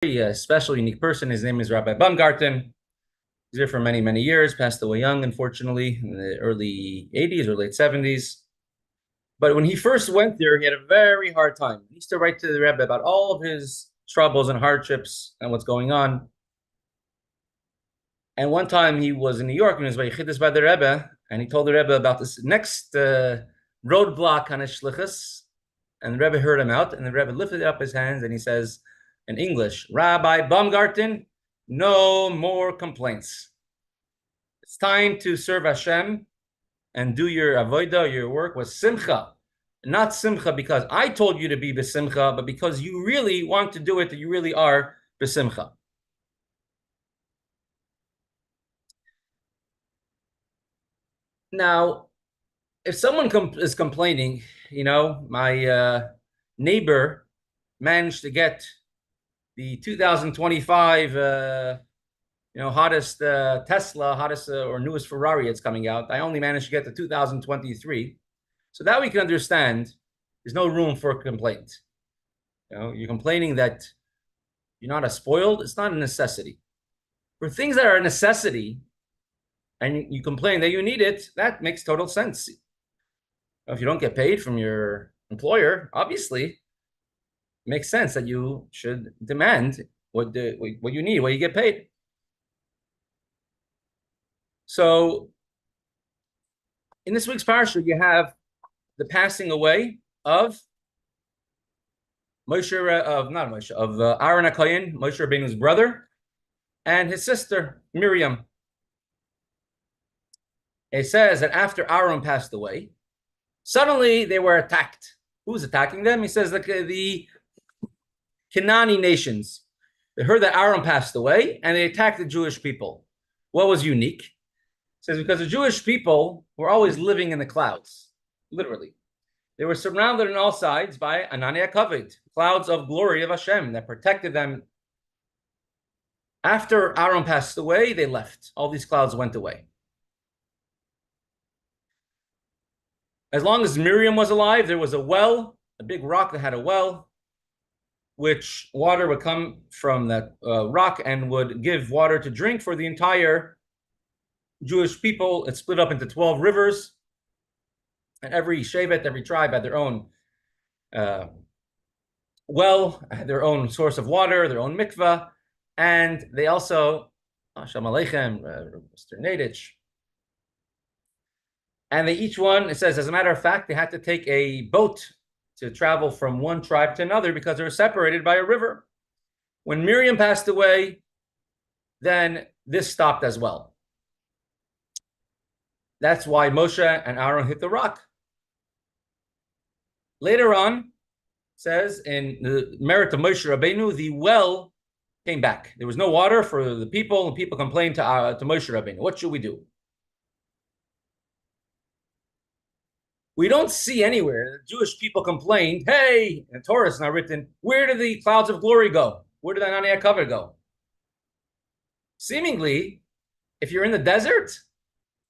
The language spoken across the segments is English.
special, unique person. His name is Rabbi Baumgarten. He's here for many, many years, passed away young, unfortunately, in the early 80s or late 70s. But when he first went there, he had a very hard time. He used to write to the Rebbe about all of his troubles and hardships and what's going on. And one time he was in New York and he was by the Rebbe, and he told the Rebbe about this next roadblock on his shlichus. And the Rebbe heard him out, and the Rebbe lifted up his hands and he says in English, Rabbi Baumgarten, no more complaints. It's time to serve Hashem and do your avodah, your work with simcha. Not simcha because I told you to be besimcha, but because you really want to do it, that you really are besimcha. Now, if someone is complaining, my neighbor managed to get the 2025, hottest Tesla, hottest or newest Ferrari that's coming out. I only managed to get the 2023. So that we can understand there's no room for complaint. You're complaining that you're not as spoiled. It's not a necessity. For things that are a necessity, and you complain that you need it, that makes total sense. If you don't get paid from your employer, obviously, it makes sense that you should demand what you need, what you get paid. So, in this week's parsha, you have the passing away of Aaron HaKohen, Moshe Rabbeinu's brother, and his sister Miriam. It says that after Aaron passed away, suddenly they were attacked. Who's attacking them? He says that the Canaanite nations. They heard that Aaron passed away, and they attacked the Jewish people. What was unique? It says because the Jewish people were always living in the clouds, literally. They were surrounded on all sides by Anania Kavod, clouds of glory of Hashem that protected them. After Aaron passed away, they left. All these clouds went away. As long as Miriam was alive, there was a well, a big rock that had a well, which water would come from that rock and would give water to drink for the entire Jewish people. It split up into 12 rivers, and every shevet, every tribe had their own well, had their own source of water, their own mikveh, and they also, Shalom Aleichem, Mr. Nadich, and they each one, it says, as a matter of fact, they had to take a boat to travel from one tribe to another because they were separated by a river. When Miriam passed away, then this stopped as well. That's why Moshe and Aaron hit the rock. Later on, it says in the merit of Moshe Rabbeinu, the well came back. There was no water for the people, and people complained to Moshe Rabbeinu. What should we do? We don't see anywhere that Jewish people complained, hey, in the Torah is not written, where did the clouds of glory go? Where did the Anania Kavod go? Seemingly, if you're in the desert,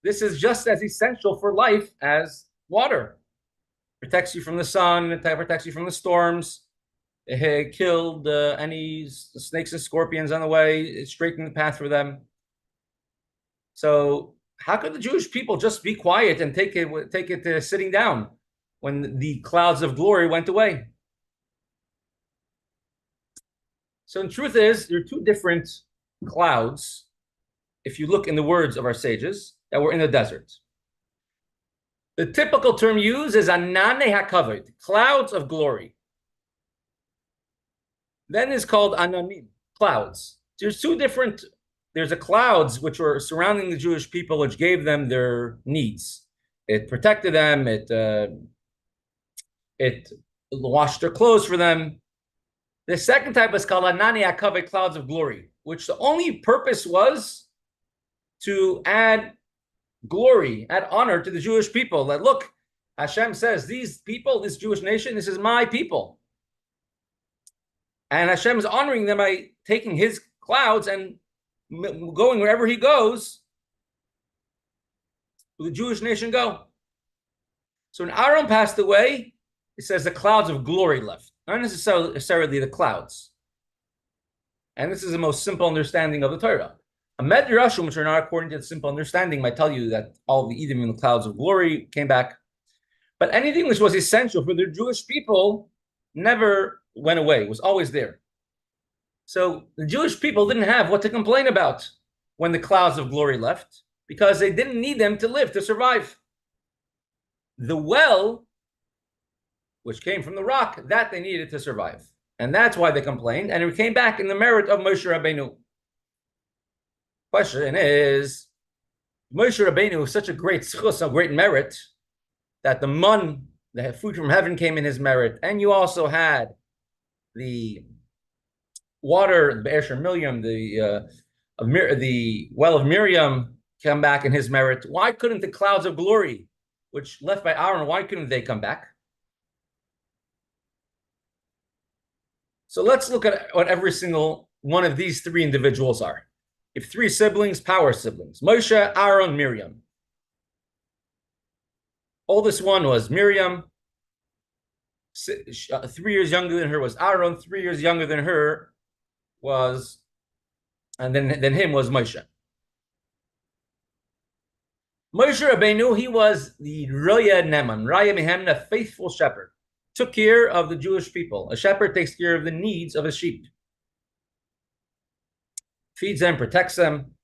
this is just as essential for life as water. It protects you from the sun, it protects you from the storms. It killed any snakes and scorpions on the way. It straightened the path for them. So how could the Jewish people just be quiet and take it sitting down when the clouds of glory went away? So the truth is, there are two different clouds, if you look in the words of our sages, that were in the desert. The typical term used is anane hakavod, clouds of glory. Then is called ananim, clouds. There's two different. There's the clouds which were surrounding the Jewish people, which gave them their needs. It protected them. It washed their clothes for them. The second type is called anani hakavod, clouds of glory, which the only purpose was to add glory, add honor to the Jewish people. That look, Hashem says, these people, this Jewish nation, this is my people. And Hashem is honoring them by taking his clouds and going wherever he goes, will the Jewish nation go? So when Aaron passed away, it says the clouds of glory left, not necessarily the clouds. And this is the most simple understanding of the Torah. A Medrashim, which are not according to the simple understanding, might tell you that all the Edom in the clouds of glory came back. But anything which was essential for the Jewish people never went away, was always there. So the Jewish people didn't have what to complain about when the clouds of glory left, because they didn't need them to live, to survive. The well, which came from the rock, that they needed to survive. And that's why they complained, and it came back in the merit of Moshe Rabbeinu. Question is, Moshe Rabbeinu was such a great tzchus, a great merit, that the mun, the food from heaven, came in his merit, and you also had the water, the Be'er Miriam, the well of Miriam, come back in his merit. Why couldn't the clouds of glory, which left by Aaron, why couldn't they come back? So let's look at what every single one of these three individuals are. If three siblings, power siblings, Moshe, Aaron, Miriam. Oldest one was Miriam. 3 years younger than her was Aaron. 3 years younger than her was, and then him was Moshe. Moshe Rabbeinu, he was the Raya Neman, Raya Mehemna, faithful shepherd. Took care of the Jewish people. A shepherd takes care of the needs of his sheep. Feeds them, protects them.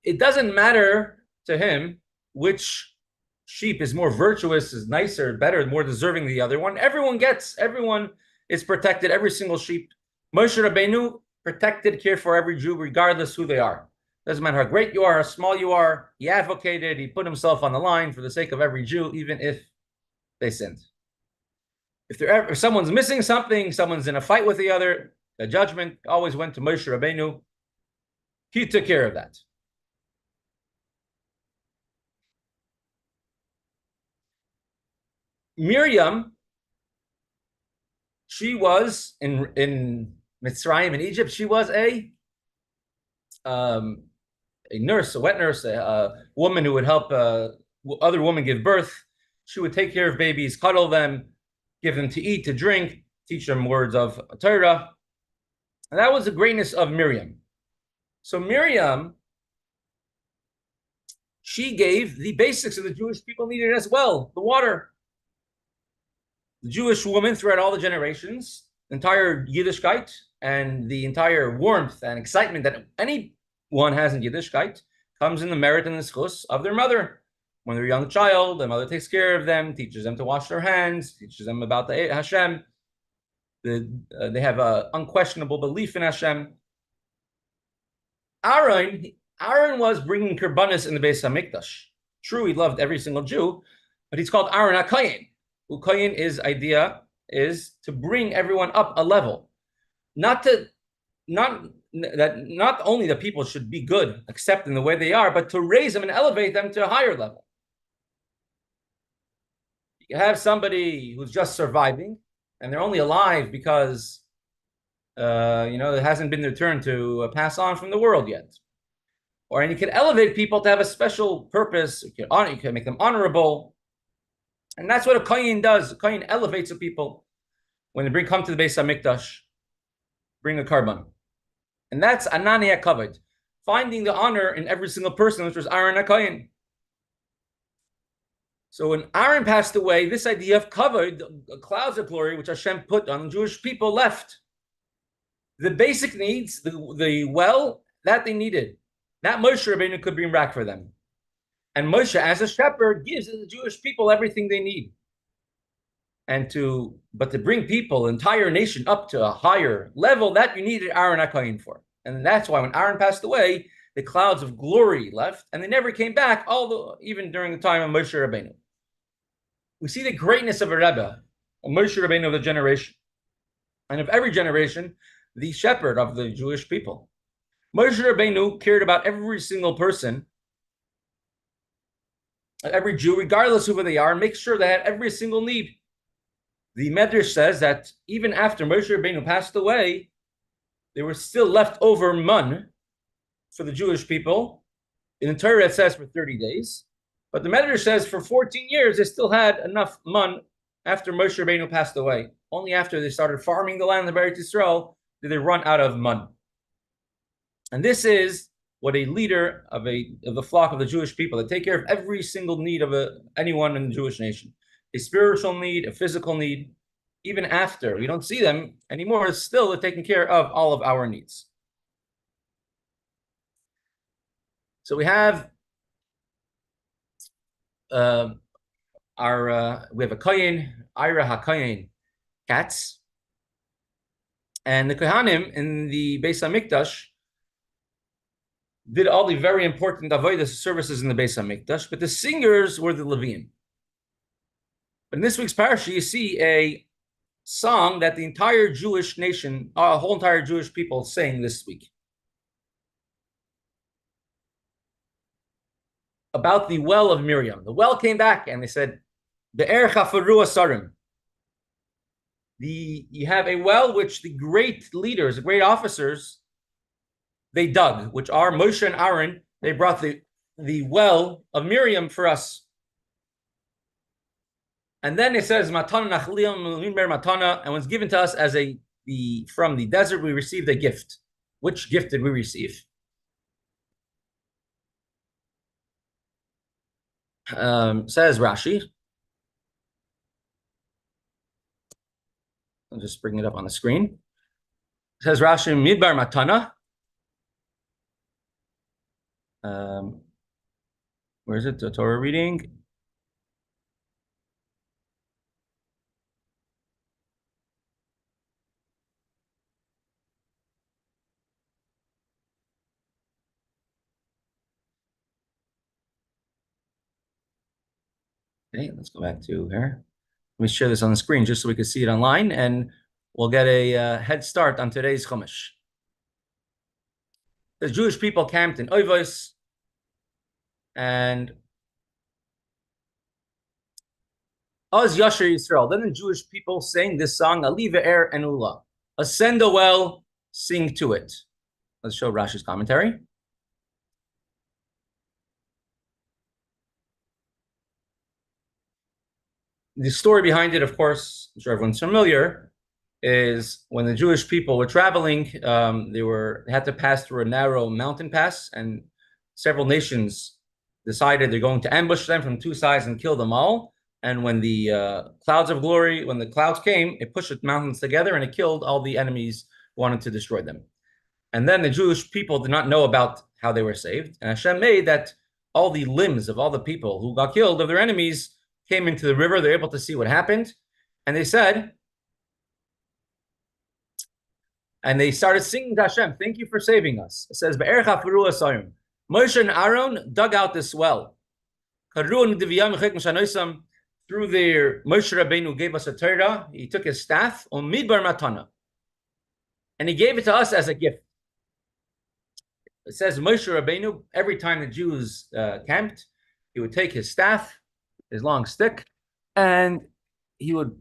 It doesn't matter to him which sheep is more virtuous, is nicer, better, more deserving than the other one. Everyone is protected, every single sheep. Moshe Rabbeinu protected, cared for every Jew, regardless who they are. Doesn't matter how great you are, how small you are. He advocated, he put himself on the line for the sake of every Jew, even if they sinned. If someone's missing something, someone's in a fight with the other, the judgment always went to Moshe Rabbeinu. He took care of that. Miriam, she was in Mitzrayim, in Egypt, she was a nurse, a wet nurse, a woman who would help other women give birth. She would take care of babies, cuddle them, give them to eat, to drink, teach them words of Torah. And that was the greatness of Miriam. So Miriam, she gave the basics that the Jewish people needed as well, the water. The Jewish woman throughout all the generations, the entire Yiddishkeit, and the entire warmth and excitement that anyone has in Yiddishkeit comes in the merit and the schus of their mother. When they're a young child, the mother takes care of them, teaches them to wash their hands, teaches them about the Hashem. They have an unquestionable belief in Hashem. Aaron was bringing korbanos in the Beis Hamikdash. True, he loved every single Jew, but he's called Aaron HaKohen. Ukoyin idea is to bring everyone up a level. Not only that people should be good, accept in the way they are, but to raise them and elevate them to a higher level. You have somebody who's just surviving, and they're only alive because it hasn't been their turn to pass on from the world yet. And you can elevate people to have a special purpose. You can make them honorable. And that's what a kohen does. A kohen elevates the people. When they come to the Beis Hamikdash, bring a karban. And that's Anania covered. Finding the honor in every single person, which was Aaron HaKohen. So when Aaron passed away, this idea of covered, the clouds of glory, which Hashem put on the Jewish people, left. The basic needs, the well, that they needed, that Moshe Rabbeinu could bring back for them. And Moshe, as a shepherd, gives the Jewish people everything they need. But to bring people, the entire nation, up to a higher level, that you needed Aaron HaKohen for. And that's why when Aaron passed away, the clouds of glory left, and they never came back, even during the time of Moshe Rabbeinu. We see the greatness of a Rebbe, a Moshe Rabbeinu of the generation, and of every generation, the shepherd of the Jewish people. Moshe Rabbeinu cared about every single person, every Jew, regardless of who they are, and make sure they had every single need. The Medrash says that even after Moshe Rabbeinu passed away, there was still left over mun for the Jewish people. In the Torah it says for 30 days, but the Medrash says for 14 years they still had enough mun after Moshe Rabbeinu passed away. Only after they started farming the land of Eretz Yisrael did they run out of mud. And this is what a leader of the flock of the Jewish people, that take care of every single need of anyone in the Jewish nation. A spiritual need, a physical need, even after we don't see them anymore, still they're taking care of all of our needs. So we have we have a Kohen, Ira HaKohen, cats, and the Kohanim in the Beis HaMikdash did all the very important avodah services in the Beis HaMikdash, but the singers were the Leviim. But in this week's parasha, you see a song that the entire Jewish nation, whole entire Jewish people sang this week, about the well of Miriam. The well came back and they said, Be'er chafaru asarim. You have a well which the great leaders, the great officers, they dug, which are Moshe and Aaron. They brought the well of Miriam for us. And then it says, Matana Matana, and was given to us as from the desert, we received a gift. Which gift did we receive? Says Rashi. I'll just bring it up on the screen. Says Rashi, Midbar Matana. Where is it? The Torah reading. Okay, let's go back to here. Let me share this on the screen just so we can see it online, and we'll get a head start on today's Chumash. The Jewish people camped in Oivos, and Oz Yasher Yisrael. Then the Jewish people sang this song, Aliva Er Enula. Ascend a well, sing to it. Let's show Rashi's commentary. The story behind it, of course, I'm sure everyone's familiar, is when the Jewish people were traveling, they had to pass through a narrow mountain pass, and several nations decided they're going to ambush them from two sides and kill them all. And when the clouds of glory, when the clouds came, it pushed the mountains together and it killed all the enemies who wanted to destroy them. And then the Jewish people did not know about how they were saved. And Hashem made that all the limbs of all the people who got killed of their enemies came into the river. They're able to see what happened. And they said, and they started singing to Hashem, thank you for saving us. It says, Moshe and Aaron dug out this well. Through their Moshe Rabbeinu gave us a Torah. He took his staff, Midbar Matana, and he gave it to us as a gift. It says Moshe Rabbeinu, every time the Jews camped, he would take his staff, his long stick, and he would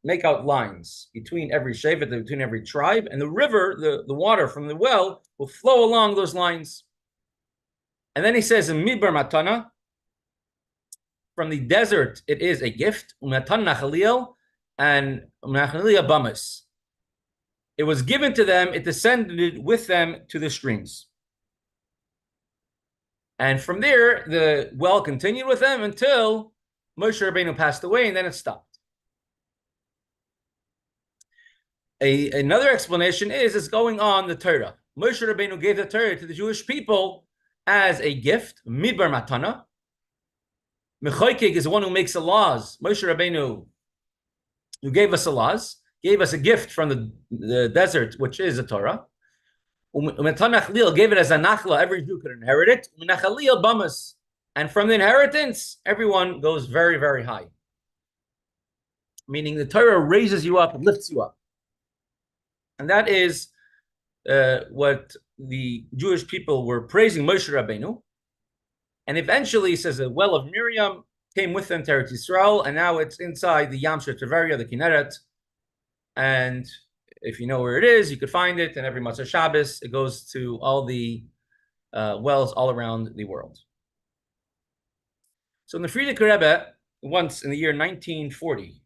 make out lines between every shevet, between every tribe, and the river, the water from the well, will flow along those lines. And then he says in Midbar Matana, from the desert, it is a gift. Umatan Nachalil and Nachalil Bamas. It was given to them, it descended with them to the streams. And from there, the well continued with them until Moshe Rabbeinu passed away, and then it stopped. Another explanation is it's going on the Torah. Moshe Rabbeinu gave the Torah to the Jewish people as a gift, Midbar Matana. Mechoykeg is the one who makes the laws. Moshe Rabbeinu, who gave us the laws, gave us a gift from the desert, which is the Torah. Umetanachlil gave it as a nachla, every Jew could inherit it. Umenachalil bamas, and from the inheritance, everyone goes very, very high. Meaning the Torah raises you up, lifts you up. And that is what the Jewish people were praising Moshe Rabbeinu. And eventually, he says, the well of Miriam came with them to Eretz Yisrael, and now it's inside the Yam Sheteveria, the Kinneret. And if you know where it is, you could find it. And every Matzah Shabbos, it goes to all the wells all around the world. So in the Frierdiker Rebbe, once in the year 1940,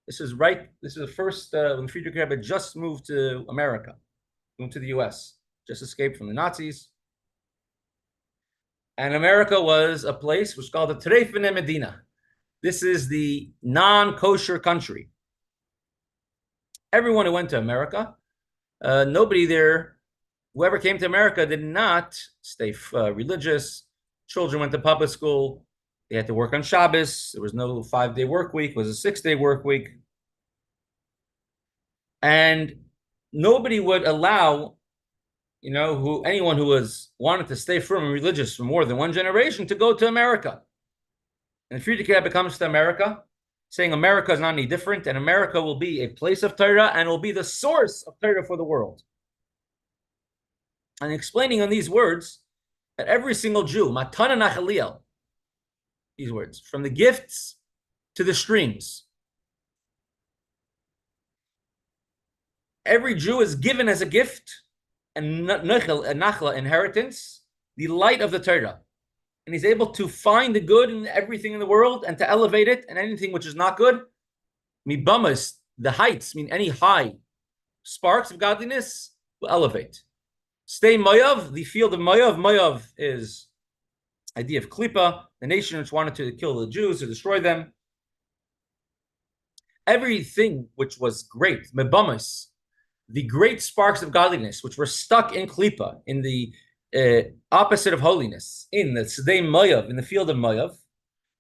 This is right. This is the first when Friedrich Rebbe just moved to America, moved to the U.S., just escaped from the Nazis. And America was a place which was called the Treifene Medina. This is the non-kosher country. Everyone who went to America, nobody there, whoever came to America did not stay religious. Children went to public school. They had to work on Shabbos. There was no 5-day work week. It was a 6-day work week. And nobody would allow, anyone who wanted to stay firm and religious for more than one generation to go to America. And Friedrich Rebbe comes to America, saying America is not any different, and America will be a place of Torah and will be the source of Torah for the world. And explaining on these words that every single Jew, Matana Nachaliel, these words, from the gifts to the streams, every Jew is given as a gift and nachla, inheritance, the light of the Torah. And he's able to find the good in everything in the world and to elevate it, and anything which is not good, mibamas, the heights, mean any high sparks of godliness, will elevate. Stay Mayav, the field of Mayav. Mayav is idea of Klippa, the nation which wanted to kill the Jews, to destroy them. Everything which was great, mebamas, the great sparks of godliness, which were stuck in Klippa, in the opposite of holiness, in the Sedei Mayav, in the field of Mayav,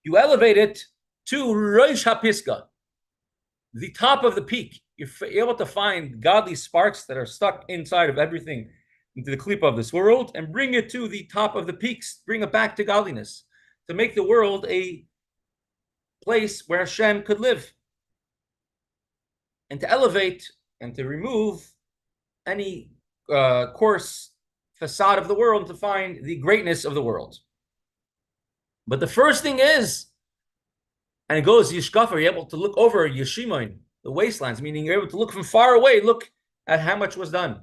you elevate it to Rosh HaPiska, the top of the peak. You're able to find godly sparks that are stuck inside of everything, into the Klippa of this world, and bring it to the top of the peaks, bring it back to godliness, to make the world a place where Hashem could live, and to elevate and to remove any coarse facade of the world, to find the greatness of the world. But the first thing is, and it goes, Yishkaf, you're able to look over Yeshimain, the wastelands, meaning you're able to look from far away, look at how much was done.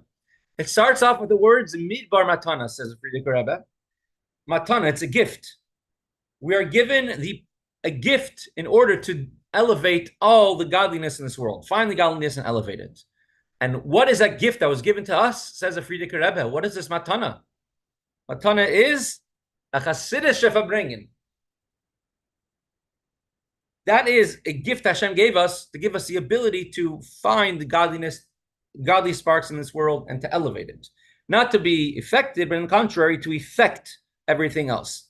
It starts off with the words Midbar Matana, says Friedrich Rebbe. Matana, it's a gift. We are given a gift in order to elevate all the godliness in this world. Find the godliness and elevate it. And what is that gift that was given to us, says the Friedrich Rebbe? What is this Matana? Matana is a Chassidishe farbrengen. That is a gift Hashem gave us to give us the ability to find the godly sparks in this world and to elevate it. Not to be affected, but on the contrary, to effect everything else.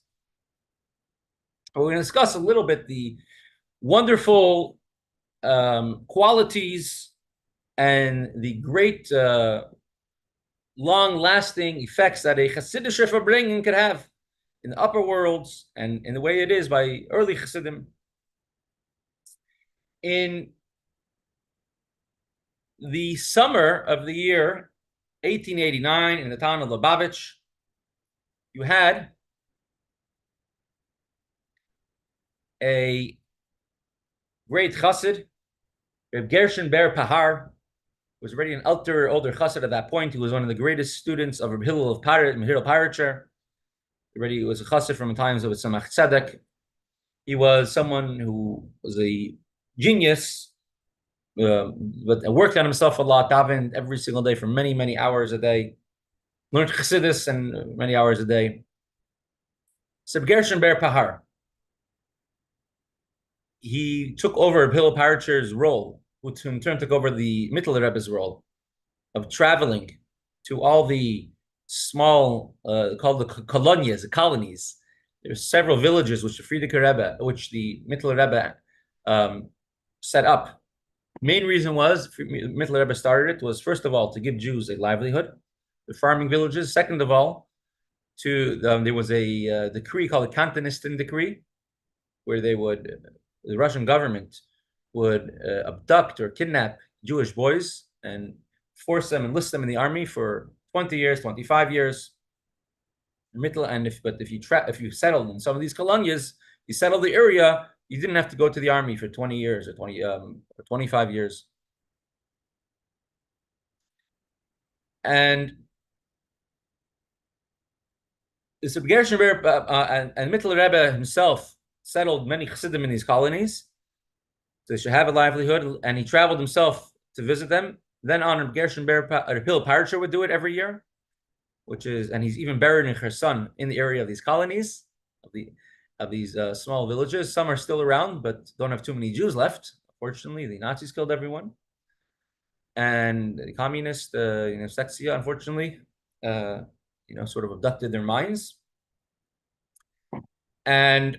We're going to discuss a little bit the wonderful qualities and the great long-lasting effects that a Chassidishe farbrengen could have in the upper worlds and in the way it is by early Chassidim. In the summer of the year 1889, in the town of Lubavitch, you had a great chassid, Reb Gershon Ber Pahar, was already an older chassid at that point. He was one of the greatest students of Reb Hillel of Paritcher. Already was a chassid from the times of Tzemach Tzedek. He was someone who was a genius, but worked on himself a lot, davened every single day for many, many hours a day, learned Chassidus and many hours a day. So Gershon Ber Pahar, he took over Hillel Paritcher's role, which in turn took over the Mittel Rebbe's role of traveling to all the small, called the colonias, the colonies. There's several villages which the Friedrich Rebbe, which the Mittel Rebbe set up. Main reason was Mittel Rebbe started it was, first of all, to give Jews a livelihood, the farming villages. Second of all, there was a decree called the Kantonistan decree, where the Russian government would abduct or kidnap Jewish boys and force them, enlist them in the army for 20 years, 25 years. If you settled in some of these colonias, you settled the area, you didn't have to go to the army for 20 years or 25 years. And the Gershon Ber, and Mittel Rebbe himself settled many Chassidim in these colonies. So they should have a livelihood. And he traveled himself to visit them. Then on Gershon Ber Hillel Parasher would do it every year, and he's even buried in Kherson in the area of these colonies, of these small villages. Some are still around, but don't have too many Jews left. Unfortunately, the Nazis killed everyone, and the communist, Sektia, unfortunately, sort of abducted their minds. And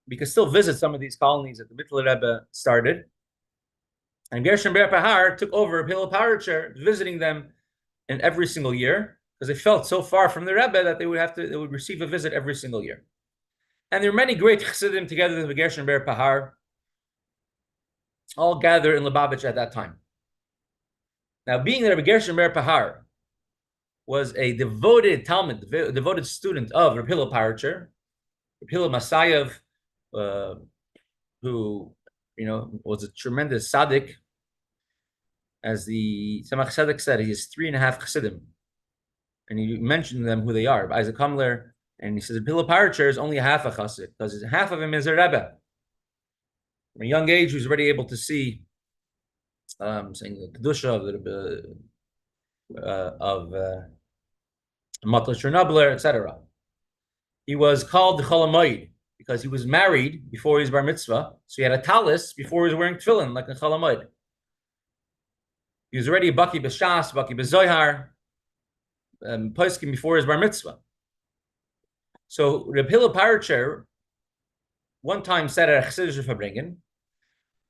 we could still visit some of these colonies that the Bittler Rebbe started. And Gershon Ber Pahar took over Hillel Parasher, visiting them in every single year, because they felt so far from the Rebbe that they would receive a visit every single year. And there are many great Chassidim together with Gershon Ber Pahar, all gathered in Lubavitch at that time. Now, being that Rabbi Gershon Ber Pahar was a devoted Talmud, devoted student of Rabbi Hillel Parasher, Rabbi Hillel Masayev, who was a tremendous tzaddik. As the Tzemach Tzedek said, he has 3.5 Chassidim. And he mentioned them who they are. Isaac Hamler, and he says Hillel Parasher is only half a Chassid, because half of him is a Rebbe. From a young age, he was already able to see saying the Kedusha of Matla Chernobler, etc. He was called the Cholamoid because he was married before his bar mitzvah, so he had a talis before he was wearing tefillin, like a Cholamoid. He was already a Baki B'Shas, Baki B'Zohar, poskim before his bar mitzvah. So Reb Hillel Parasher one time said at a Chassidische farbrengen,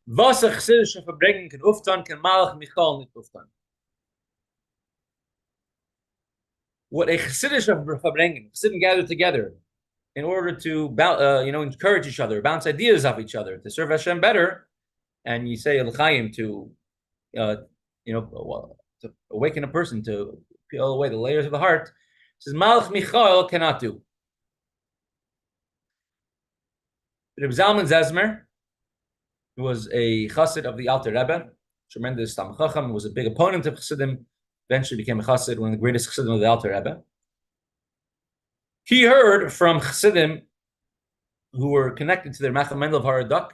"Was a Chassidische farbrengen can uftan, can Malach Michal nicht uftan." What a Chassidische farbrengen, Chassidim gathered together in order to encourage each other, bounce ideas off each other, to serve Hashem better, and you say Chaim to awaken a person, to peel away the layers of the heart. It says Malach Michal cannot do. Reb Zalman Zezmer, who was a chassid of the Alter Rebbe, tremendous Tam Chacham, was a big opponent of Chassidim, eventually became a chassid, one of the greatest Chassidim of the Alter Rebbe. He heard from Chassidim who were connected to the Reb Mendel of Haradak.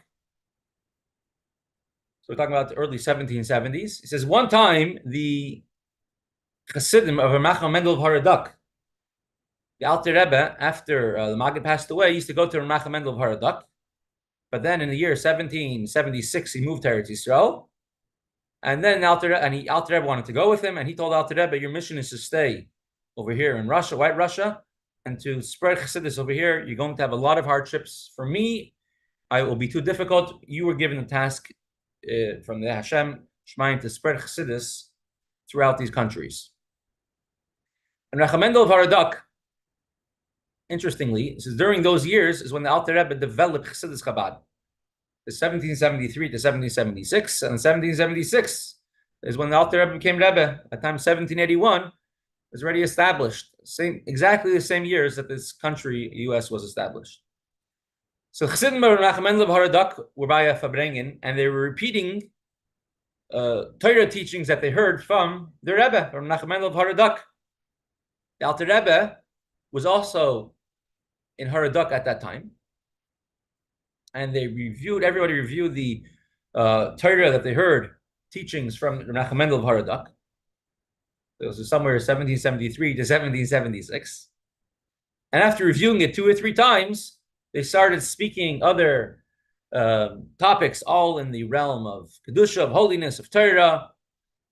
So we're talking about the early 1770s. He says one time the Chassidim of Reb Mendel of Haradak, the Alter Rebbe, after the Maggid passed away, used to go to Reb Mendel of Haradak. But then in the year 1776, he moved to Eretz Yisrael. And then Alter Rebbe wanted to go with him. And he told Alter Rebbe, your mission is to stay over here in Russia, White Russia, and to spread Chassidus over here. You're going to have a lot of hardships. For me, it will be too difficult. You were given the task from the Hashem Shemaim to spread Chassidus throughout these countries. And Reb Mendel of Haradak, interestingly, it says during those years is when the Alter Rebbe developed Chassidus Chabad. The 1773 to 1776, and 1776 is when the Alter Rebbe became Rebbe. At the time, 1781 was already established. Exactly the same years that this country, U.S., was established. So Chassidim of Reb Mendel of Haradak were by a farbrengen, and they were repeating Torah teachings that they heard from the Rebbe, from Reb Mendel of Haradak. The Alter Rebbe was also in Haradak at that time, and everybody reviewed the Torah that they heard, teachings from Reb Mendel of Haradak. It was somewhere 1773 to 1776. And after reviewing it 2 or 3 times, they started speaking other topics, all in the realm of Kedusha, of holiness, of Torah,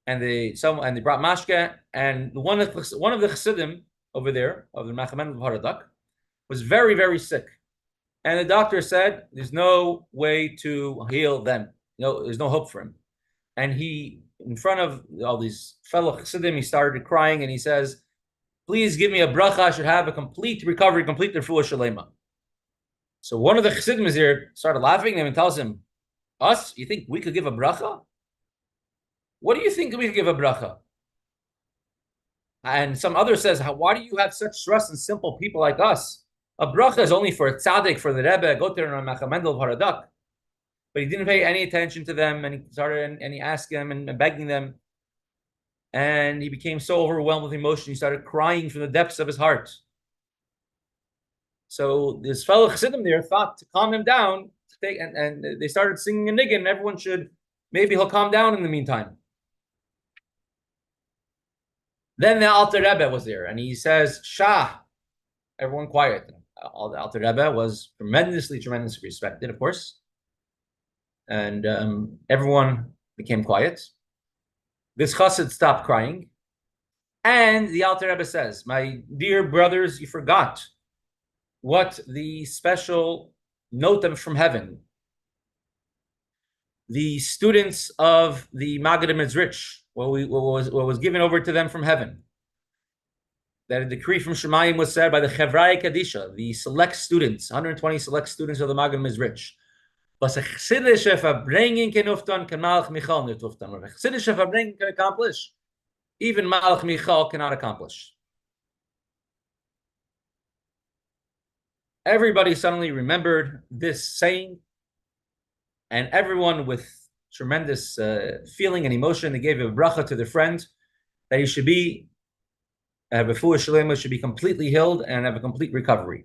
and they brought mashke, and one of the Chassidim over there, of the Reb Mendel of Haradak, was very, very sick. And the doctor said, there's no way to heal them. There's no hope for him. And he, in front of all these fellow Chassidim, he started crying, and he says, please give me a bracha, I should have a complete recovery, complete refuah shalema. So one of the Chassidim is here, started laughing at him and tells him, us? You think we could give a bracha? What do you think we could give a bracha? And some other says, why do you have such trust in simple people like us? A bracha is only for a tzaddik, for the Rebbe, go to Reb Mendel of Haradak. But he didn't pay any attention to them, and he asked them and begging them. And he became so overwhelmed with emotion, he started crying from the depths of his heart. So this fellow Chassidim there thought to calm him down, and they started singing a niggin. Everyone should, maybe he'll calm down in the meantime. Then the Alter Rebbe was there, and he says, Shah, everyone quiet. The Alter Rebbe was tremendously respected, of course. And everyone became quiet. This chassid stopped crying. And the Alter Rebbe says, my dear brothers, you forgot what the special note from heaven, the students of the Maggid Mizrich, what was given over to them from heaven. That a decree from Shemayim was said by the Chevrai Kadisha, the select students, 120 select students of the Maggid Mizrich. Was a chassidische farbrengen can uftan, can Malach Michal not uftan. What a chassidische farbrengen can accomplish, even Malach Michal cannot accomplish. Everybody suddenly remembered this saying, and everyone with tremendous feeling and emotion, they gave a bracha to their friend that he should be, before Shalema should be completely healed and have a complete recovery.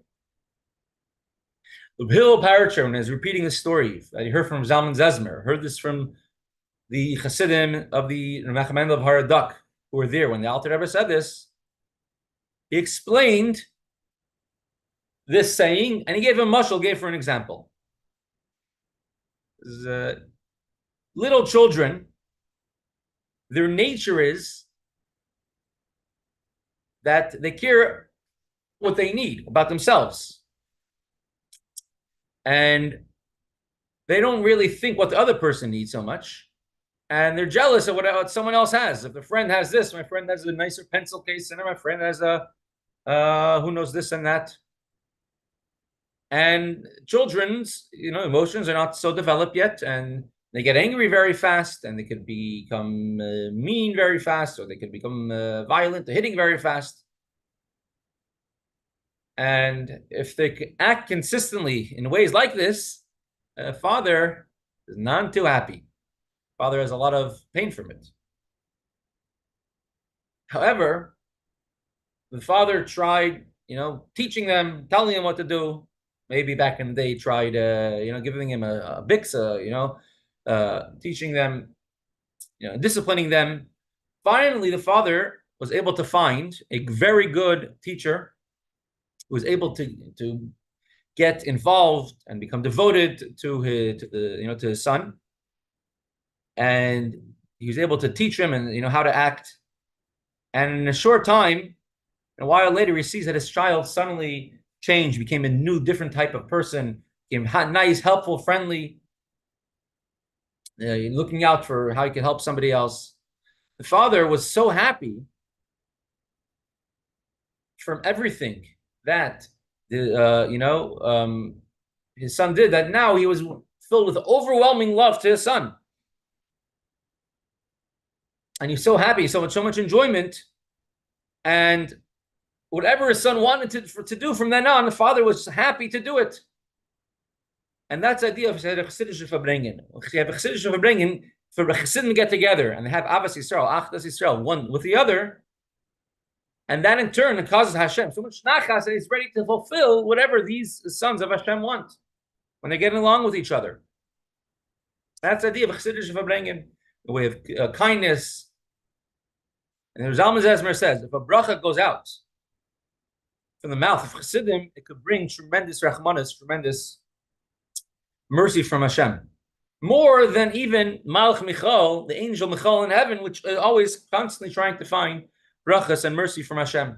The Hill Parachon is repeating the story that he heard from Zalman Zezmer, heard this from the Chassidim of the Mechamend of Haradak, who were there when the Alter Rebbe said this. He explained this saying, and he gave a mashal, gave for an example. Little children, their nature is that they care what they need about themselves. And they don't really think what the other person needs so much. And they're jealous of what someone else has. If a friend has this, my friend has a nicer pencil case, and my friend has a, who knows this and that. And children's, emotions are not so developed yet, and they get angry very fast, and they could become mean very fast, or they could become violent, hitting very fast. And if they act consistently in ways like this, father is not too happy. Father has a lot of pain from it. However, the father tried, teaching them, telling them what to do. Maybe back in the day, tried, giving him a biksa, teaching them, disciplining them. Finally, the father was able to find a very good teacher who was able to get involved and become devoted to his son, and he was able to teach him and how to act. And in a short time, a while later, he sees that his child suddenly changed, became a new, different type of person, became nice, helpful, friendly, looking out for how he could help somebody else. The father was so happy from everything that his son did, that now he was filled with overwhelming love to his son, and he's so happy, so much enjoyment, and whatever his son wanted to do from then on, the father was happy to do it. And that's the idea of chassidische farbrengen. Chassidische farbrengen, for the chassidim get together and they have Avas Yisrael, Achdas Yisrael, one with the other, and that in turn causes Hashem so much nachas that he's ready to fulfill whatever these sons of Hashem want when they get along with each other. That's the idea of chassidische farbrengen, the way of kindness. And the Zalman Zezmer says, if a bracha goes out from the mouth of chassidim, it could bring tremendous rachmanis, tremendous mercy from Hashem, more than even Malach Michal, the angel Michal in heaven, which is always constantly trying to find brachas and mercy from Hashem.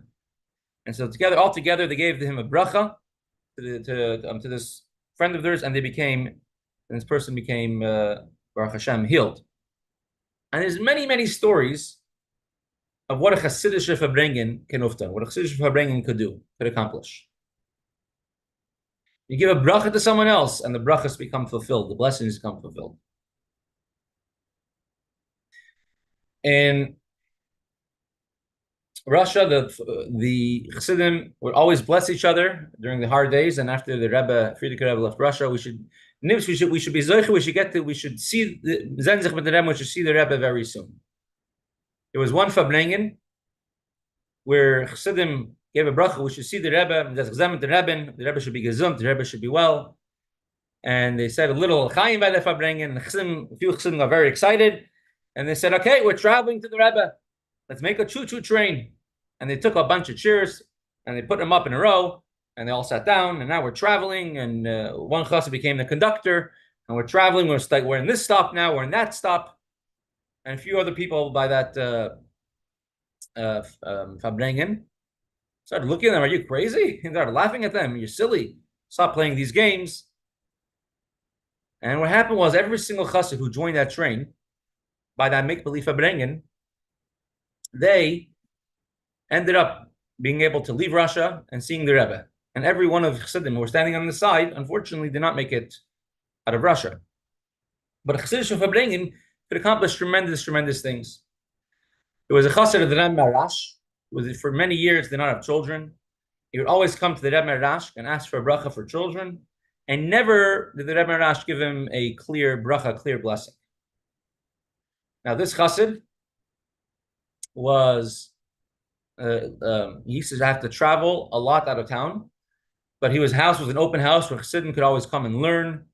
And so all together, they gave him a bracha to this friend of theirs, and this person became Baruch Hashem, healed. And there's many stories of what a chassidische farbrengen can uftan, what a chassidische farbrengen could accomplish. You give a bracha to someone else, and the brachas become fulfilled. The blessings become fulfilled. In Russia, the Chassidim would always bless each other during the hard days, and after the Rebbe, Friedrich Rebbe left Russia, we should be zoiche. We should see the Zenzich with the Rebbe. We should see the Rebbe very soon. There was one farbrengen where Chassidim gave a bracha. We should see the Rebbe. The Rebbe should be gesund. The Rebbe should be well. and they said a little Chaim by the farbrengen, and a few chassidim got very excited, and they said, okay, we're traveling to the Rebbe. Let's make a choo-choo train. And they took a bunch of chairs, and they put them up in a row, and they all sat down, and now we're traveling, and one chassid became the conductor, and we're traveling, we're in this stop now, we're in that stop, and a few other people by that farbrengen started looking at them, are you crazy? And started laughing at them, you're silly, stop playing these games. And what happened was every single chassid who joined that train, by that make-believe farbrengen, they ended up being able to leave Russia and seeing the Rebbe. And every one of chassidim who were standing on the side, unfortunately, did not make it out of Russia. But Chassidische farbrengen could accomplish tremendous, tremendous things. There was a chassid of the Rebbe Marash, who for many years did not have children. He would always come to the Rebbe Marash and ask for a bracha for children, and never did the Rebbe Marash give him a clear bracha, clear blessing. Now, this chassid was, he used to have to travel a lot out of town, but his house was an open house where chassidim could always come and learn.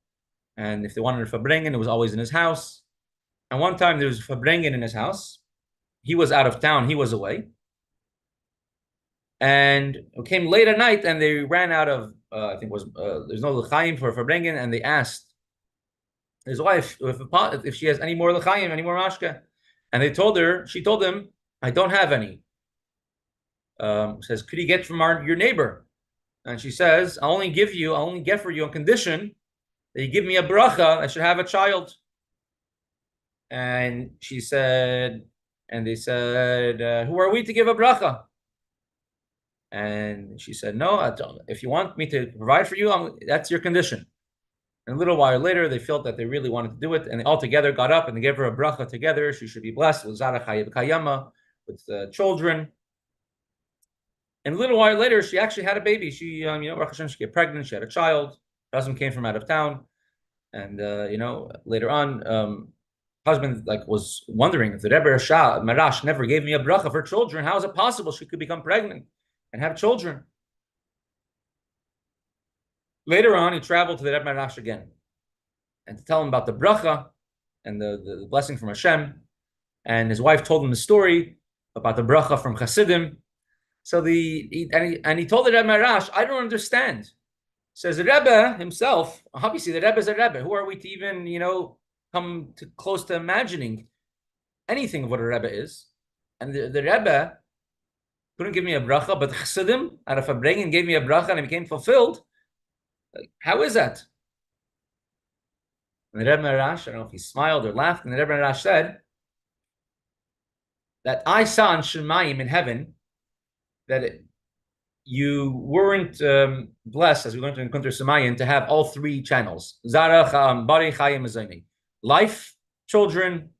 And if they wanted a farbrengen, it was always in his house. And one time there was a farbrengen in his house. He was out of town, he was away. And it came late at night, and they ran out of, I think it was, there's no l'chaim for a farbrengen, and they asked his wife if she has any more l'chaim, any more mashka. And she told them, I don't have any. Says, could you get from your neighbor? And she says, I'll only get for you on condition that you give me a bracha, I should have a child. And she said, and they said, who are we to give a bracha? And she said, no, I don't. If you want me to provide for you, that's your condition. And a little while later, they felt that they really wanted to do it, and they all together got up and they gave her a bracha together. She should be blessed with Zara Chayev Kayama, with children. And a little while later, she actually had a baby. She, Baruch Hashem, she got pregnant. She had a child. Her husband came from out of town, and later on, husband was wondering, if the Rebbe Marash never gave me a bracha for children, how is it possible she could become pregnant and have children? Later on, he traveled to the Rebbe Marash again, and to tell him about the bracha and the blessing from Hashem. And his wife told him the story about the bracha from Chassidim. So he told the Rebbe Marash, I don't understand. Says the Rebbe himself, obviously the Rebbe is a Rebbe. Who are we to even, come close to imagining anything of what a Rebbe is? And the Rebbe couldn't give me a bracha, but the Chassidim out of farbrengen gave me a bracha and it became fulfilled. How is that? And the Rebbe Marash, I don't know if he smiled or laughed, and the Rebbe Marash said that I saw in Shemayim in heaven that you weren't blessed, as we learned in Kunter Semayin, to have all three channels: Zara, Bari, Chayim, Azayni, life, children,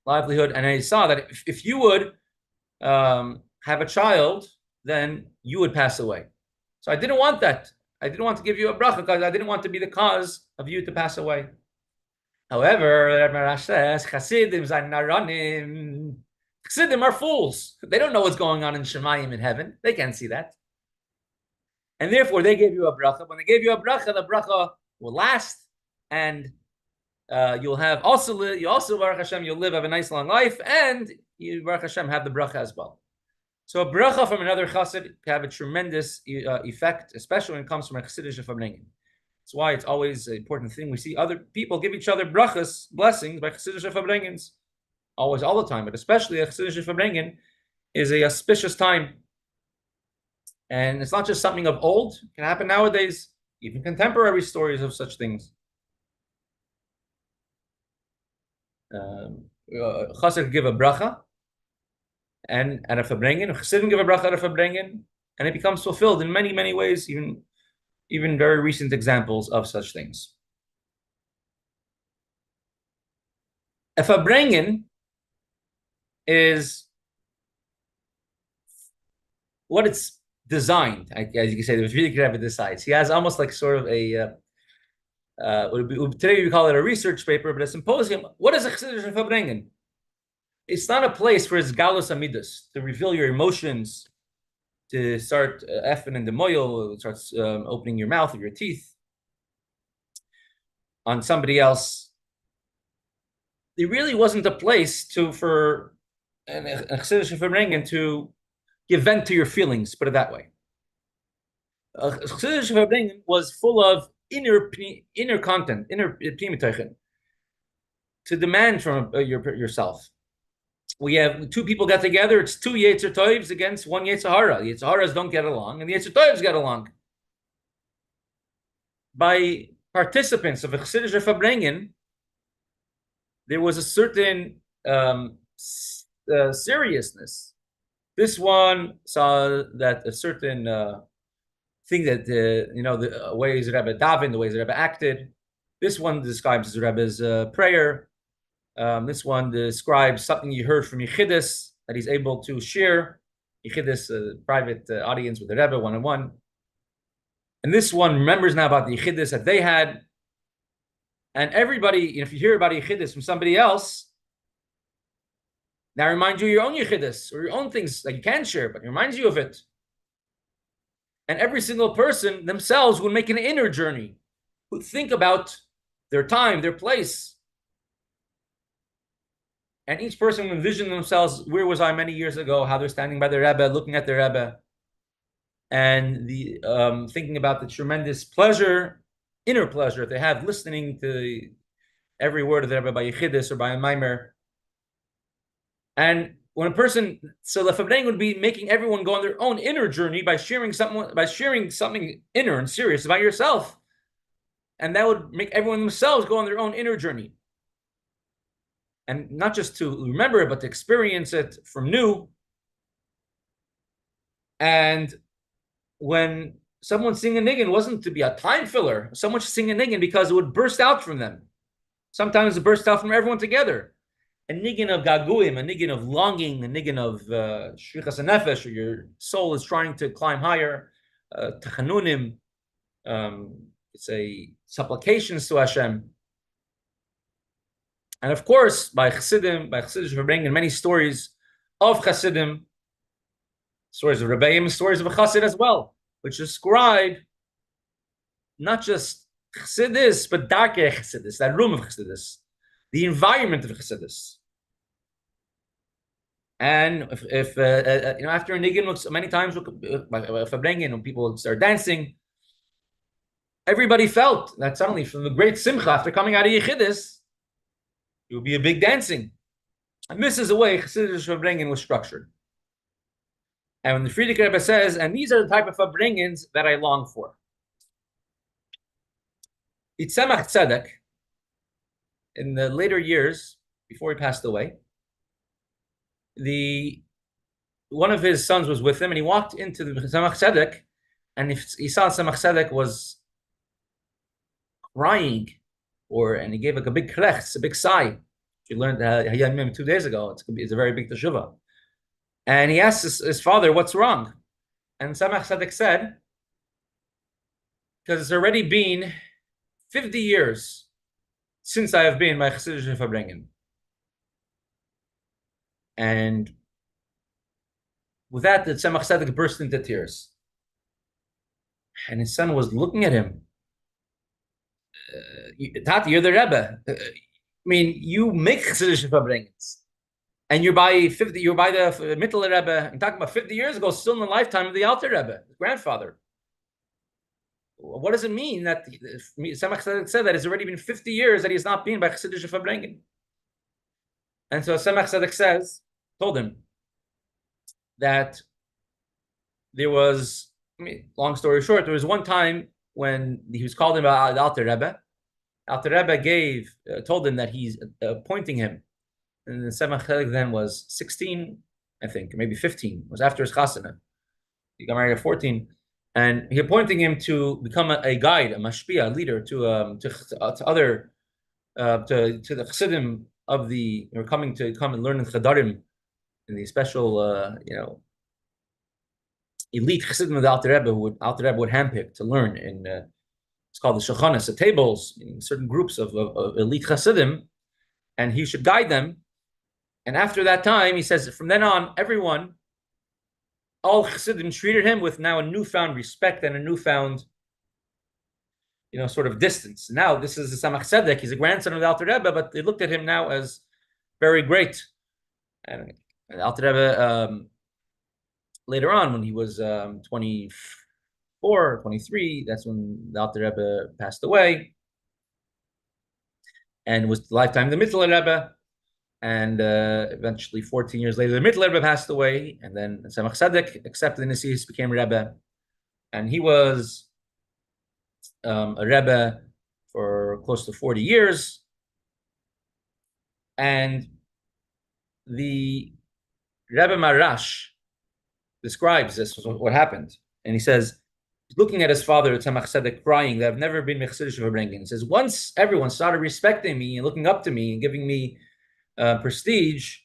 livelihood. And I saw that if you would have a child, then you would pass away. So I didn't want that. I didn't want to give you a bracha because I didn't want to be the cause of you to pass away. However, Rebbe Marash says, Chassidim Zaynaranim. Chassidim are fools. They don't know what's going on in Shemayim in heaven. They can't see that. And therefore, they gave you a bracha. When they gave you a bracha, the bracha will last, and you'll have you also, Baruch Hashem, you'll have a nice long life, and you, Baruch Hashem, have the bracha as well. So a bracha from another chassid can have a tremendous effect, especially when it comes from a Chassidische farbrengen. That's why it's always an important thing. We see other people give each other brachas, blessings, by Chassidische farbrengens. Always, all the time, but especially a Chassidische farbrengen is a auspicious time. And it's not just something of old. It can happen nowadays, even contemporary stories of such things. Chassid could give a bracha, and at a farbrengen, Chassidim give a bracha at a farbrengen, and it becomes fulfilled in many, many ways, even very recent examples of such things. A farbrengen is what it's designed, as you can say, the Rebbe decides. He has almost like sort of a, today we call it a research paper, but a symposium. What is a Chassidische farbrengen? It's not a place for its galus amidus, to reveal your emotions, to start effing in the moil, starts opening your mouth or your teeth. on somebody else, there really wasn't a place for an Chassidish farbrengen to give vent to your feelings, put it that way. Chassidish farbrengen was full of inner content, inner pnimitochen, to demand from yourself. We have two people got together, it's two Yetzer Tovs against one Yetzer Hara. The Yetzer Haras don't get along, and the Yetzer Tovs get along. By participants of a Chassidish farbrengen, there was a certain seriousness. This one saw that a certain thing that the ways Rebbe davened, the ways Rebbe acted. This one describes Rebbe's prayer. This one describes something he heard from Yechidus that he's able to share. Yechidus, private audience with the Rebbe, one-on-one. And this one remembers now about the Yechidus that they had. And everybody, if you hear about Yechidus from somebody else, that reminds you of your own Yechidus or your own things that you can share, but it reminds you of it. And every single person themselves would make an inner journey, would think about their time, their place. And each person would envision themselves, where was I many years ago, how they're standing by the Rebbe, looking at the Rebbe, and thinking about the tremendous pleasure, inner pleasure they have listening to every word of the Rebbe by Yechidus or by a Maimer. And when a person, so the farbrengen would be making everyone go on their own inner journey by sharing something inner and serious about yourself. And that would make everyone themselves go on their own inner journey. And not just to remember it, but to experience it from new. And when someone sing a niggin, wasn't to be a time filler. Someone should sing a niggin because it would burst out from them. Sometimes it bursts out from everyone together. A niggin of gaguim, a niggin of longing, a niggin of shliach nefesh, or your soul is trying to climb higher. Tachanunim, it's a supplications to Hashem. And of course, by Chassidim, by Chassidish farbrengen, many stories of Chassidim, stories of Rebbeim, stories of a Chassid as well, which describe not just Chassidus, but darkei Chassidus, that room of Chassidus, the environment of Chassidus. And if after a niggin looks many times farbrengen, when people start dancing, everybody felt that suddenly from the great simcha after coming out of Yechidus, it would be a big dancing. And this is the way Chassidish farbrengen was structured. And when the Frierdiker Rebbe says, and these are the type of farbrengens that I long for. Itzemach Tzedek, in the later years, before he passed away, one of his sons was with him, and he walked into the Tzemach Tzedek, and he saw Tzemach Tzedek was crying, and he gave like a big krech, a big sigh. We learned Hayamim 2 days ago. It's a very big teshuvah. And he asked his father, "What's wrong?" And Tzemach Tzedek said, "Because it's already been 50 years since I have been by Chassidish farbrengen." And with that, the Tzemach Tzedek burst into tears. And his son was looking at him. Tati, you're the Rebbe. I mean, you make Chassidish farbrengens, and you're by the Mittel Rebbe. I'm talking about 50 years ago, still in the lifetime of the Alter Rebbe, his grandfather. What does it mean that Tzemach Tzedek said that it's already been 50 years that he's not been by Chassidish farbrengen? And so Tzemach Tzedek told him that there was, long story short, there was one time when he was called him by the Alter Rebbe. Alter Rebbe told him that he's appointing him. And the Tzemach Tzedek then was 16, I think, maybe 15. It was after his chasana. He got married at 14. And he appointing him to become a guide, a mashpia, a leader to the Chassidim of the, or coming to come and learn in Chadarim, in the special, elite Chassidim of the Alter Rebbe, Alter Rebbe would handpick to learn in, it's called the Shochanas, the tables, in certain groups of elite Chassidim, and he should guide them. And after that time, he says, from then on, all Chassidim treated him with now a newfound respect and a newfound sort of distance. Now this is the Samach Tzedek. He's a grandson of the Alter Rebbe, but they looked at him now as very great. And the Alter Rebbe, later on, when he was 24, 23, that's when the Alter Rebbe passed away. And it was the lifetime of the Mittler Rebbe. And eventually, 14 years later, the Mittler Rebbe passed away. And then Samach Tzedek accepted the Nesius, became Rebbe. And he was a Rebbe for close to 40 years. And the Rebbe Marash describes this, what happened. And he says, looking at his father, Tzemach Tzedek, crying that I've never been Mechsidish farbrengen. He says, once everyone started respecting me and looking up to me and giving me prestige,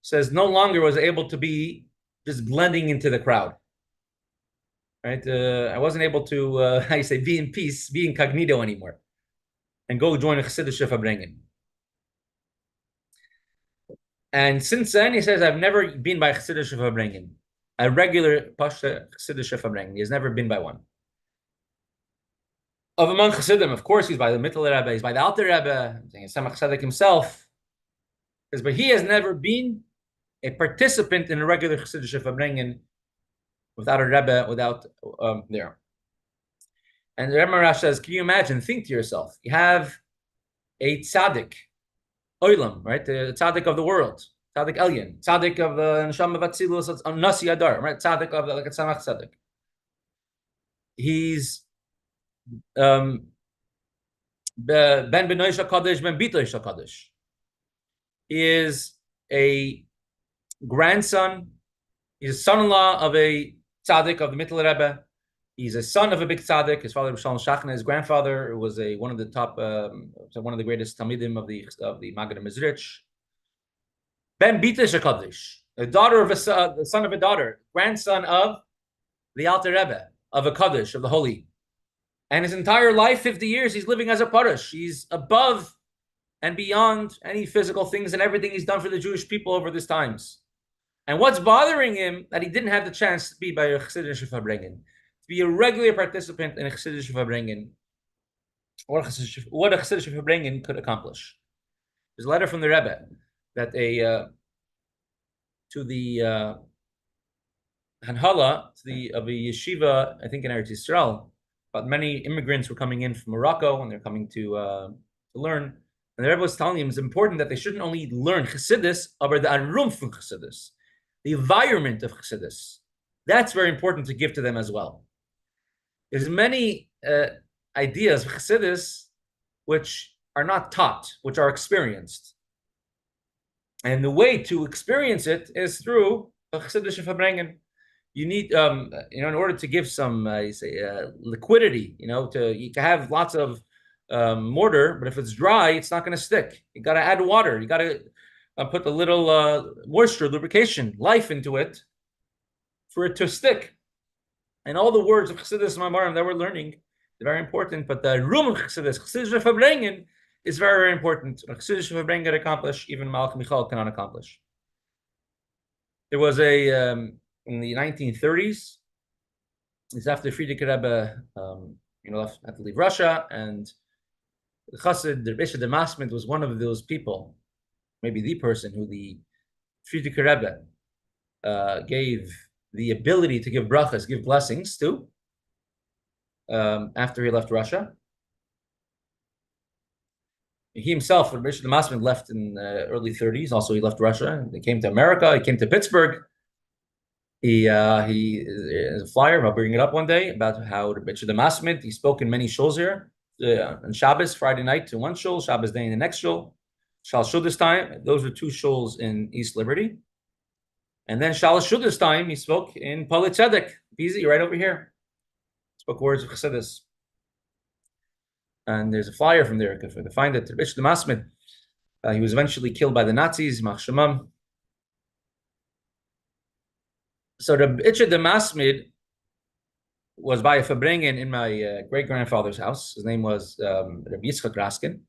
says no longer was I able to be just blending into the crowd. Right? I wasn't able to, how you say, be in peace, be incognito anymore, and go join a Chassidishe farbrengen. And since then, he says, I've never been by Chassidishe farbrengen, a regular Pasha Chassidishe farbrengen. He has never been by one. Of among Chassidim, of course, he's by the Mittler Rebbe, he's by the Alter Rebbe, Samach Tzedek himself. But he has never been a participant in a regular Chassidishe farbrengen without a Rebbe, without there. And the Rebbe Marash says, can you imagine, think to yourself, you have a tzaddik, oilam, right? The tzaddik of the world, tzaddik elyon, tzaddik of the neshama vatzilus, nasi adar, right? Tzaddik of the, like a Samach Tzedek. He's ben benoish HaKadosh, ben bitoish HaKadosh. He is a grandson, he's a son-in-law of a tzaddik of the Mittler Rebbe. He's a son of a big tzaddik. His father was Shalom Shachna. His grandfather was one of the top, one of the greatest talmidim of the Maggid Mizrich. Ben Bitosh HaKadosh, the daughter of the son of a daughter, grandson of the Alter Rebbe, of a Kaddish, of the holy. And his entire life, 50 years, he's living as a Parush. He's above and beyond any physical things and everything he's done for the Jewish people over these times. And what's bothering him, that he didn't have the chance to be by a Chassidishe farbrengen, to be a regular participant in a Chassidishe farbrengen, what a Chassidishe farbrengen could accomplish. There's a letter from the Rebbe that to the Hanhala, of a yeshiva, I think in Eretz Yisrael, but many immigrants were coming in from Morocco and they're coming to learn. And the Rebbe was telling them it's important that they shouldn't only learn Chassidus, but the arum from Chassidus, the environment of Chassidus. That's very important to give to them as well. There's many ideas of Chassidus which are not taught, which are experienced. And the way to experience it is through a Chassidishe farbrengen. You need, in order to give some, liquidity, you can have lots of mortar, but if it's dry, it's not going to stick. You got to add water. You got to put a little moisture, lubrication, life into it for it to stick. And all the words of Chassidus Mamarim that we're learning, they're very important. But the room of Chassidus farbrengen, is very, very important. Chassidus farbrengen can accomplish, even Malach Michal cannot accomplish. There was in the 1930s, it's after Friedrich Rebbe, had to leave Russia, and the Chassid, the Bishop de Masmid, was one of those people, maybe the person who the Friedrich Rebbe gave the ability to give brachas, give blessings to, after he left Russia. He himself, Bishop de Masmid, left in the early 30s. Also, he left Russia. He came to America. He came to Pittsburgh. He is a flyer. I'll bring it up one day about how the Bishop de Masmid, he spoke in many shuls here. On Shabbos, Friday night to one shul, Shabbos day in the next shul. Shal Shudas time, those were two shuls in East Liberty. And then Shal Shudas time, he spoke in Kollel Eretz Hatzvi, easy, right over here. Spoke words of Chassidus. And there's a flyer from there. If you find it, Bishop de Masmid, he was eventually killed by the Nazis, Mach Shemam. So the Bishop de Masmid was by a farbrengen in my great-grandfather's house. His name was Rabbi Tzvi.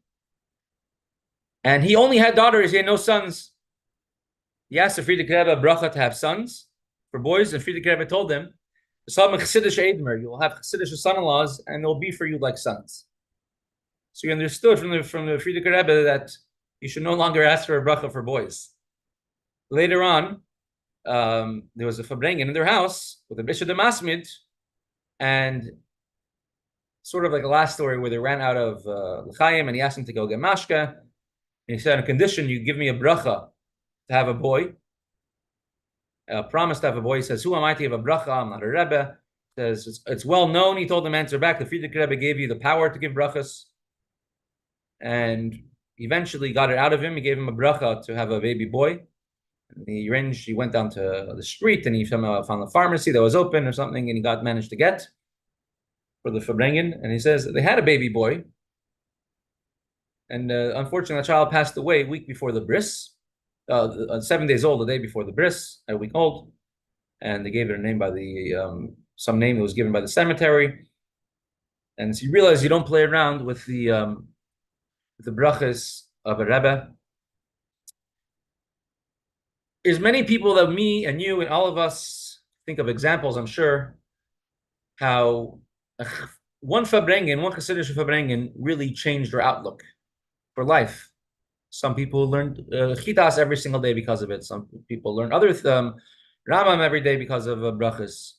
And he only had daughters. He had no sons. He asked the Friedrich Rebbe bracha to have sons for boys, and Friedrich Rebbe told him Some Chassidish Edmer, you will have Chassidish son-in-laws, and they'll be for you like sons. So you understood from the Frierdiker Rebbe that you should no longer ask for a bracha for boys. Later on, there was a farbrengen in their house with a bishop de masmid, and sort of like a last story where they ran out of Chaim, and he asked him to go get mashka, and he said, on condition you give me a bracha to have a boy, promise to have a boy. He says, who am I to have a bracha? I'm not a Rebbe. He says, it's well known. He told him, answer back, the Frierdiker Rebbe gave you the power to give brachas, and eventually got it out of him. He gave him a bracha to have a baby boy. And he went down to the street, and he found a pharmacy that was open or something, and he managed to get for the farbrengen. And he says they had a baby boy, and unfortunately, the child passed away a week before the bris. 7 days old, the day before the bris, a week old, and they gave it a name by some name that was given by the cemetery. And so you realize you don't play around with the brachas of a Rebbe. There's many people that me and you and all of us think of examples, I'm sure, how one farbrengen, one Chassidish farbrengen really changed their outlook for life. Some people learned chitas every single day because of it. Some people learn other Ramam every day because of brachas.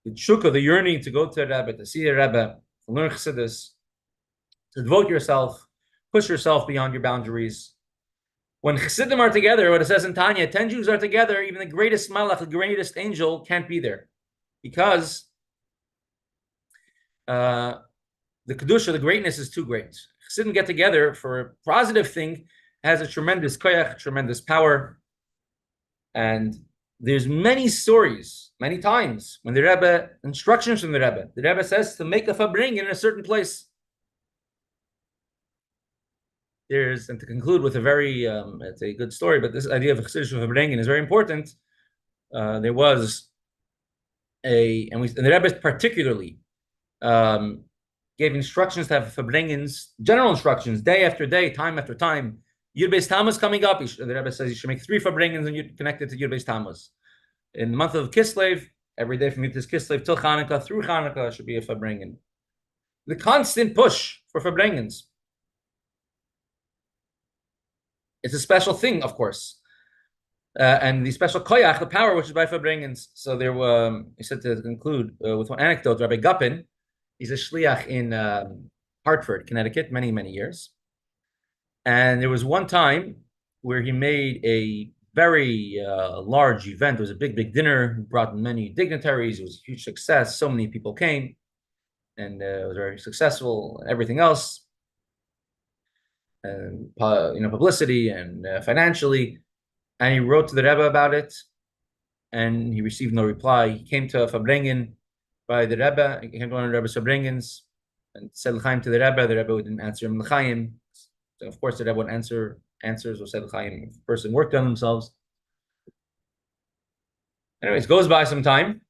The chukka, the yearning to go to a Rebbe, to see a Rebbe, to learn Chassidus, to devote yourself, push yourself beyond your boundaries. When Chassidim are together, what it says in Tanya, 10 Jews are together, even the greatest malach, the greatest angel can't be there. Because the kedusha, the greatness is too great. Chassidim get together for a positive thing, has a tremendous koyach, tremendous power. And there's many stories, many times, when the Rebbe, instructions from the Rebbe says to make a farbrengen in a certain place. And to conclude with a very, it's a good story, but this idea of Chassidish farbrengen is very important. There was and the Rebbe particularly gave instructions to have farbrengens, general instructions, day after day, time after time. Yud Beis Tammuz coming up, the Rebbe says you should make 3 farbrengens and you connect it to Yud Beis Tammuz. In the month of Kislev, every day from Yud Kislev till Chanukah, through Chanukah should be a farbrengen. The constant push for farbrengens. It's a special thing, of course. And the special koyach, the power, which is by farbrengens. So there were, he said to conclude with one anecdote, Rabbi Gupin, he's a shliach in Hartford, Connecticut, many, many years. And there was one time where he made a very large event. It was a big, big dinner. He brought many dignitaries. It was a huge success. So many people came. And it was very successful, everything else. And publicity and financially. And he wrote to the Rebbe about it. And he received no reply. He came to a farbrengen by the Rebbe. He came to one of the Rebbe's farbrengens and said l'chaim to the Rebbe. The Rebbe didn't answer him l'chaim. So of course, the Rebbe would answers or said l'chaim if the person worked on themselves. Anyways, goes by some time.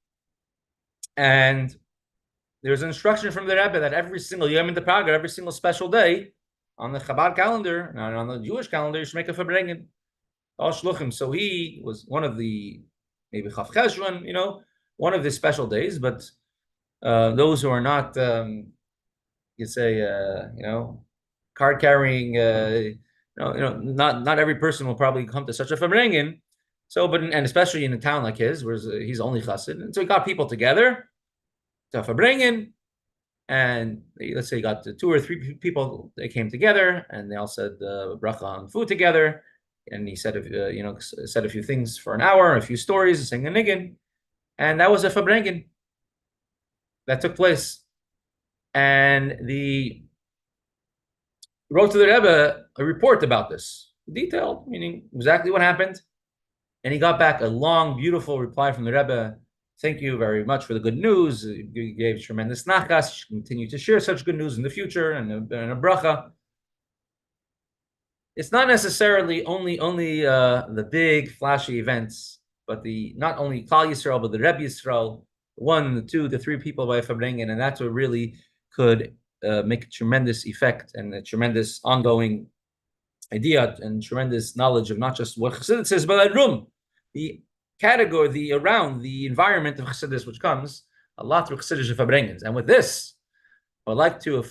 And there's an instruction from the Rebbe that every single Yom in the Praga, every single special day, on the Chabad calendar, and on the Jewish calendar, you should make a farbrengen. All shluchim. So he was one of the, maybe Chav Cheshvan, one of the special days, but those who are not, card carrying, not every person will probably come to such a farbrengen. So, and especially in a town like his, where he's only chassid, and so he got people together to farbrengen, and let's say he got 2 or 3 people. They came together, and they all said bracha on food together, and he said said a few things for an hour, a few stories, sang a niggin, and that was a farbrengen that took place, and wrote to the Rebbe a report about this, detailed, meaning exactly what happened. And he got back a long, beautiful reply from the Rebbe. Thank you very much for the good news. You gave tremendous nachas. You should continue to share such good news in the future, and a bracha. It's not necessarily only the big, flashy events, but not only Klal Yisrael, but the Rebbe Yisrael, 1, the 2, the 3 people by farbrengen, and that's what really could make a tremendous effect and a tremendous ongoing idea and tremendous knowledge of not just what Chassidus says, but the category, the environment of Chassidus which comes a lot of chassidische farbrengens. And with this, I would like to